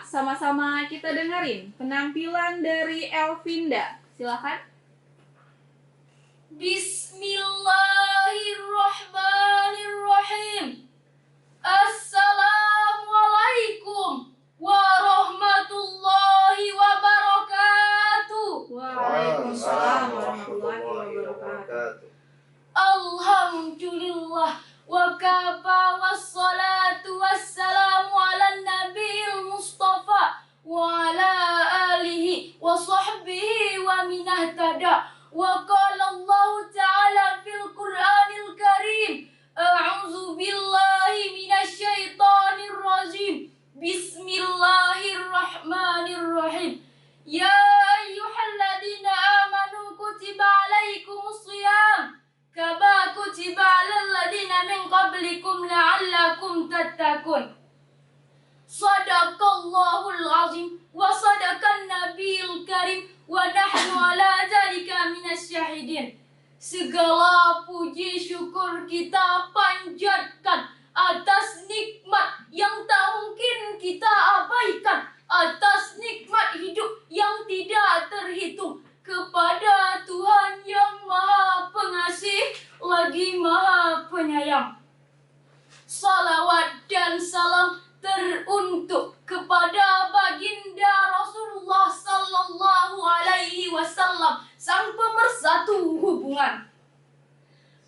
sama-sama kita dengerin penampilan dari Elvinda. Silakan. Bismillahirrahmanirrahim. Assalamualaikum warahmatullahi wabarakatuh. Waalaikumsalam warahmatullahi wabarakatuh. Alhamdulillah wa kafa wassalatu wassalamu ala nabiyil mustafa wa ala alihi wa sahbihi wa minahtada. Wa qala Allah ta'ala fil Qur'anil Karim, a'udzu billahi minasy syaithanir rajim. Bismillahirrahmanirrahim. Ya ayyuhalladzina amanu kutiba alaikumus shiyam kama kutiba alal ladzina min qablikum la'allakum tattaqun. Shadaqallahul azim wa sadaqan nabiyil karim wa nahnu ala dzalika minasyahidin. Segala puji syukur kita panjatkan atas nikmat yang tak mungkin kita abaikan, atas nikmat hidup yang tidak terhitung, kepada Tuhan yang Maha Pengasih lagi Maha Penyayang. Salawat dan salam teruntuk kepada baginda Rasulullah sallallahu alaihi wasallam, sang pemersatu hubungan.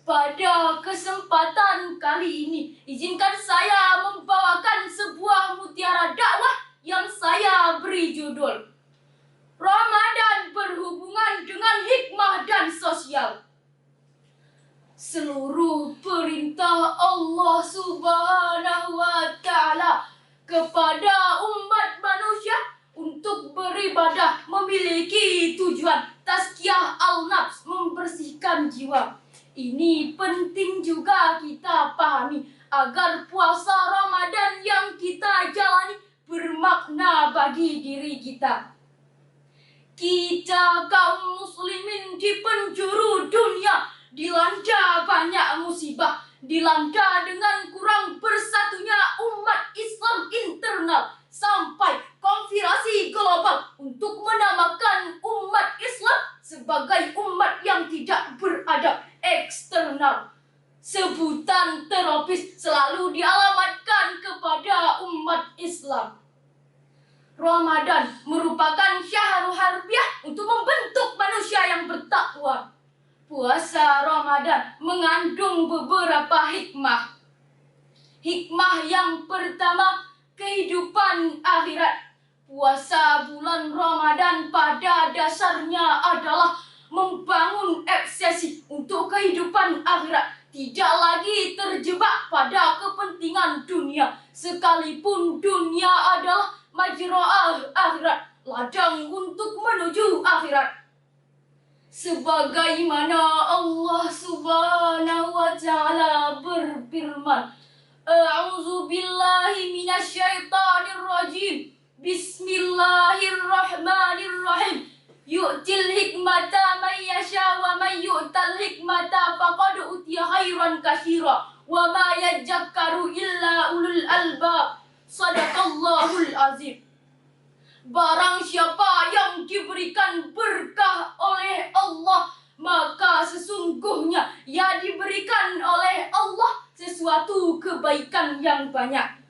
Pada kesempatan kali ini, izinkan saya membawakan sebuah mutiara dakwah yang saya beri judul Ramadan berhubungan dengan hikmah dan sosial. Seluruh perintah Allah Subhanahu wa Ta'ala kepada umat manusia untuk beribadah memiliki tujuan tazkiyah al-nafs, membersihkan jiwa. Ini penting juga kita pahami agar puasa Ramadan yang kita jalani bermakna bagi diri kita. Kita kaum muslimin di penjuru dunia dilanda banyak musibah, dilanda dengan kurang bersatunya umat Islam internal sampai konspirasi global untuk menamakan umat Islam sebagai umat yang tidak beradab eksternal. Sebutan teroris selalu dialamatkan kepada umat Islam. Ramadan merupakan syahrul harbiah untuk membentuk manusia yang bertakwa. Puasa Ramadan mengandung beberapa hikmah. Hikmah yang pertama, kehidupan akhirat. Puasa bulan Ramadan pada dasarnya adalah membangun obsesi untuk kehidupan akhirat. Tidak lagi terjebak pada kepentingan dunia, sekalipun dunia adalah majra'ah akhirat, ladang untuk menuju akhirat. Sebagaimana Allah Subhanahu wa Ta'ala berfirman, a'udzu billahi minasy syaithanir rajim. Bismillahirrahmanirrahim. Yu'til hikmata man yasha wa man yu'tal hikmata faqad utiya khairan katsira wa ma yadhakkaru illa ulul albab. Shadaqallahul azim. Barang siapa yang diberikan berkah oleh Allah, maka sesungguhnya ia diberikan oleh Allah sesuatu kebaikan yang banyak.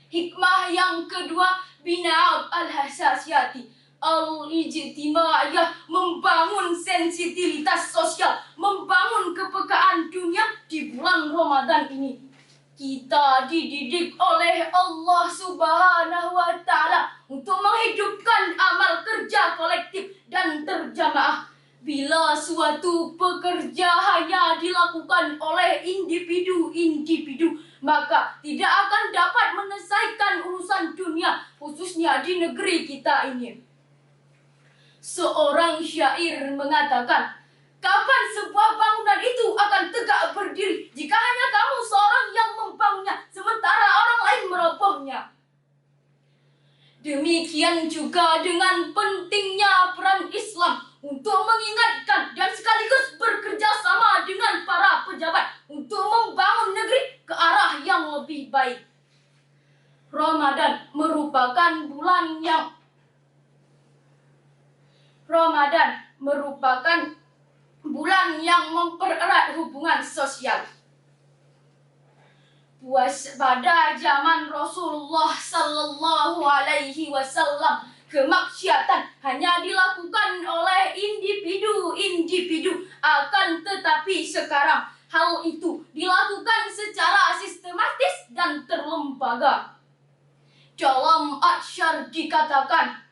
Hikmah yang kedua, bina'ab al-hasasiyati al-ijtimaiyah, membangun sensitivitas sosial, membangun kepekaan dunia di bulan Ramadan ini. Kita dididik oleh Allah Subhanahu wa Ta'ala untuk menghidupkan amal kerja kolektif dan terjamaah. Bila suatu pekerja hanya dilakukan oleh individu-individu, maka tidak akan dapat menyelesaikan urusan dunia, khususnya di negeri kita ini. Seorang syair mengatakan, kapan sebuah bangunan itu akan tegak berdiri jika hanya kamu seorang yang membangunnya, sementara orang lain merobohnya? Demikian juga dengan pentingnya peran Islam untuk mengingatkan dan sekaligus bekerja sama dengan para pejabat untuk membangun negeri ke arah yang lebih baik. Ramadan merupakan merupakan bulan yang mempererat hubungan sosial. Pada zaman Rasulullah Sallallahu Alaihi Wasallam, kemaksiatan hanya dilakukan oleh individu-individu. Akan tetapi sekarang hal itu dilakukan secara sistematis dan terlembaga. Dalam Asyar dikatakan,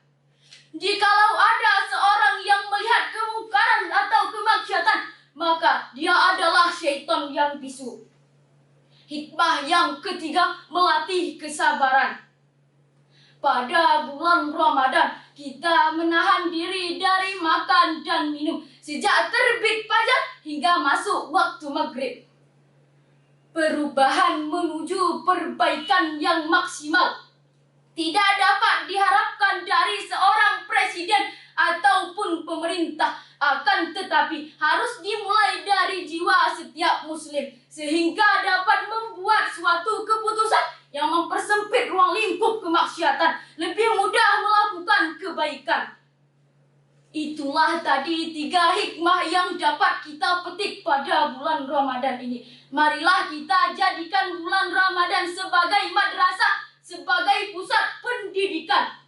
jikalau ada seorang yang melihat kemungkaran atau kemaksiatan, maka dia adalah syaitan yang bisu. Hikmah yang ketiga, melatih kesabaran. Pada bulan Ramadan, kita menahan diri dari makan dan minum sejak terbit fajar hingga masuk waktu maghrib. Perubahan menuju perbaikan yang maksimal tidak dapat diharapkan dari seorang presiden ataupun pemerintah, akan tetapi harus dimulai dari jiwa setiap muslim, sehingga dapat membuat suatu keputusan yang mempersempit ruang lingkup kemaksiatan, lebih mudah melakukan kebaikan. Itulah tadi 3 hikmah yang dapat kita petik pada bulan Ramadan ini. Marilah kita jadikan bulan Ramadan sebagai madrasah, sebagai pusat pendidikan,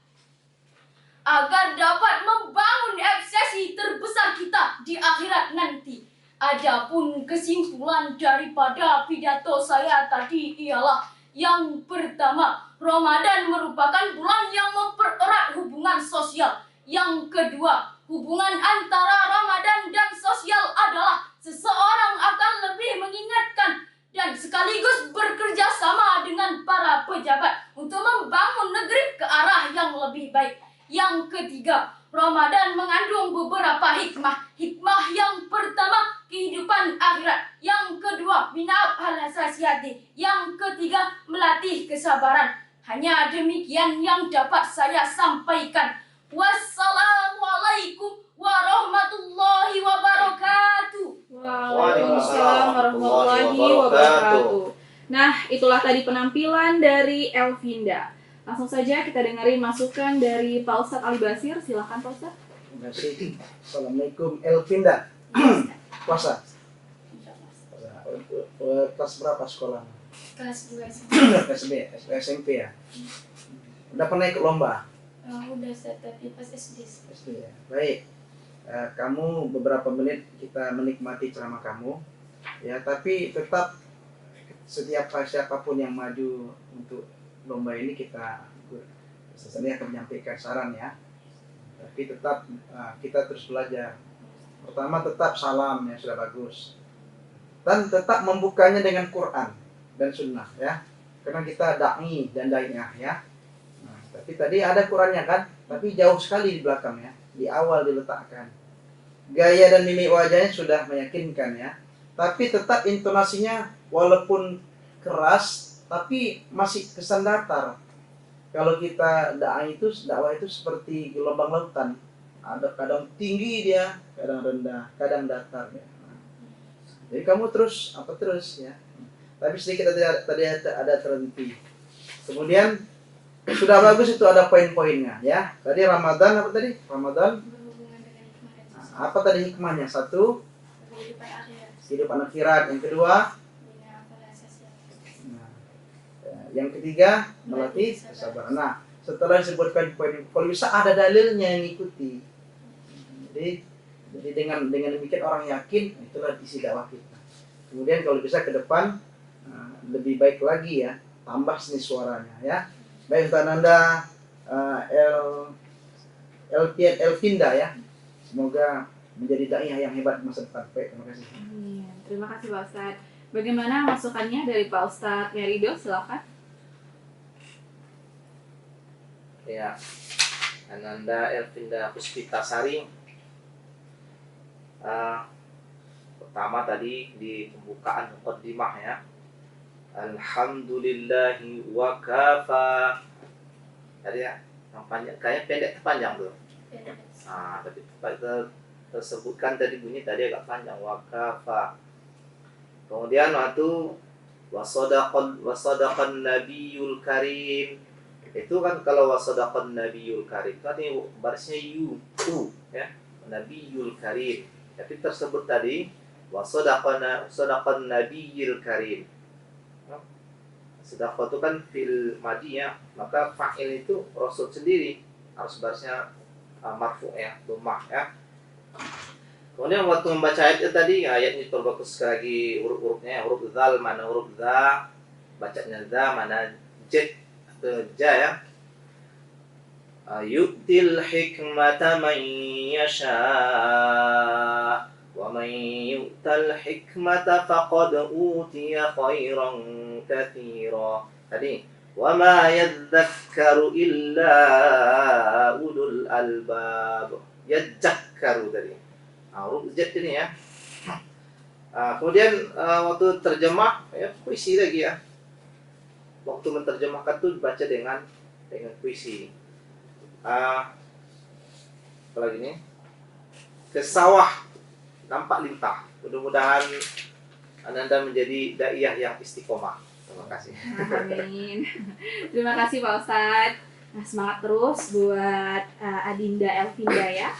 agar dapat membangun obsesi terbesar kita di akhirat nanti. Adapun kesimpulan daripada pidato saya tadi ialah, yang pertama, Ramadan merupakan bulan yang mempererat hubungan sosial. Yang kedua, hubungan antara Ramadan dan sosial adalah seseorang akan lebih mengingatkan dan sekaligus bekerja sama dengan para pejabat untuk membangun negeri ke arah yang lebih baik. Yang ketiga, Ramadan mengandung beberapa hikmah. Hikmah yang pertama, kehidupan akhirat. Yang kedua, bina al-asasiyati. Yang ketiga, melatih kesabaran. Hanya demikian yang dapat saya sampaikan. Wassalamualaikum warahmatullahi wabarakatuh. Waalaikumsalam warahmatullahi wabarakatuh. Nah, itulah tadi penampilan dari Elvinda. Langsung saja kita dengerin masukan dari Pak Ustadz Ali Basir. Silakan Pak Ustadz. Terima kasih. Assalamualaikum Elvinda. Puasa. Kelas berapa sekolah? Kelas 2 SMP ya. Udah pernah ikut lomba? udah saya tapi pas SD. SD ya. Baik. Kamu beberapa menit kita menikmati ceramah kamu. Ya, tapi tetap setiap siapapun yang maju untuk lomba ini kita akan menyampaikan saran ya. Tapi tetap kita terus belajar. Pertama tetap salam ya, sudah bagus. Dan tetap membukanya dengan Quran dan Sunnah ya. Karena kita da'i dan da'iah ya. Nah, tapi tadi ada Qurannya kan, tapi jauh sekali di belakang ya. Di awal diletakkan. Gaya dan mimik wajahnya sudah meyakinkan ya. Tapi tetap intonasinya walaupun keras, tapi masih kesan datar. Kalau kita dakwah itu seperti gelombang lautan. Ada kadang tinggi dia, kadang rendah, kadang datar ya. Jadi kamu terus ya. Tapi sedikit tadi ada terhenti. Kemudian sudah bagus itu ada poin-poinnya ya. Tadi Ramadan apa tadi? Ramadan. Nah, apa tadi hikmahnya? 1, kehidupan akhirat. Yang kedua, yang ketiga, melatih kesabaran. Nah, setelah disebutkan poin, kalau bisa ada dalilnya yang ikuti. Jadi dengan demikian orang yakin, itulah isi dakwah kita. Kemudian kalau bisa ke depan lebih baik lagi ya, tambah seni suaranya ya. Baik untuk Ananda Elvinda ya. Semoga menjadi dai yang hebat masa depan. Baik, terima kasih. Terima kasih Pak Ustadz. Bagaimana masukannya dari Pak Ustadz Merido? Silakan. Ya, Ananda Elvinda Puspitasari. Pertama tadi di pembukaan muqaddimah ya. Alhamdulillahi wa kafa. Tadi ya, yang panjang, kayaknya pendek terpanjang tuh. Tapi tersebutkan tadi bunyi tadi agak panjang, wa kafa. Kemudian waktu wasadaqan nabiyul karim. Itu kan kalau wasadaqan nabiyul karim kan ini barisnya ya, nabiyul karim. Tapi tersebut tadi wasadaqan nabiyil karim. Sedaqah itu kan fil madi ya, maka fa'il itu rasul sendiri harus barisnya marfu ya, dhammah ya. Kemudian waktu membaca ayat itu tadi, ayatnya terbagus sekali lagi huruf-hurufnya, huruf dzal mana huruf dza, bacanya dza mana jet atau ja ya. Yu'til hikmata man yasha wa man yu'tal hikmata faqad utiya khairan katsira. Tadi wa ma yadhakkaru illa ulul albab. Yadhakkaru tadi. Huruf Z ini ya. Kemudian waktu terjemah ya puisi lagi ya. Waktu menerjemahkan tuh baca dengan puisi. Apalagi nih? Ke sawah nampak lintah. Mudah-mudahan Anda menjadi daiyah yang istiqomah. Terima kasih. Amin. Terima kasih Pak Ustadz. Nah, semangat terus buat Adinda Elvinda ya.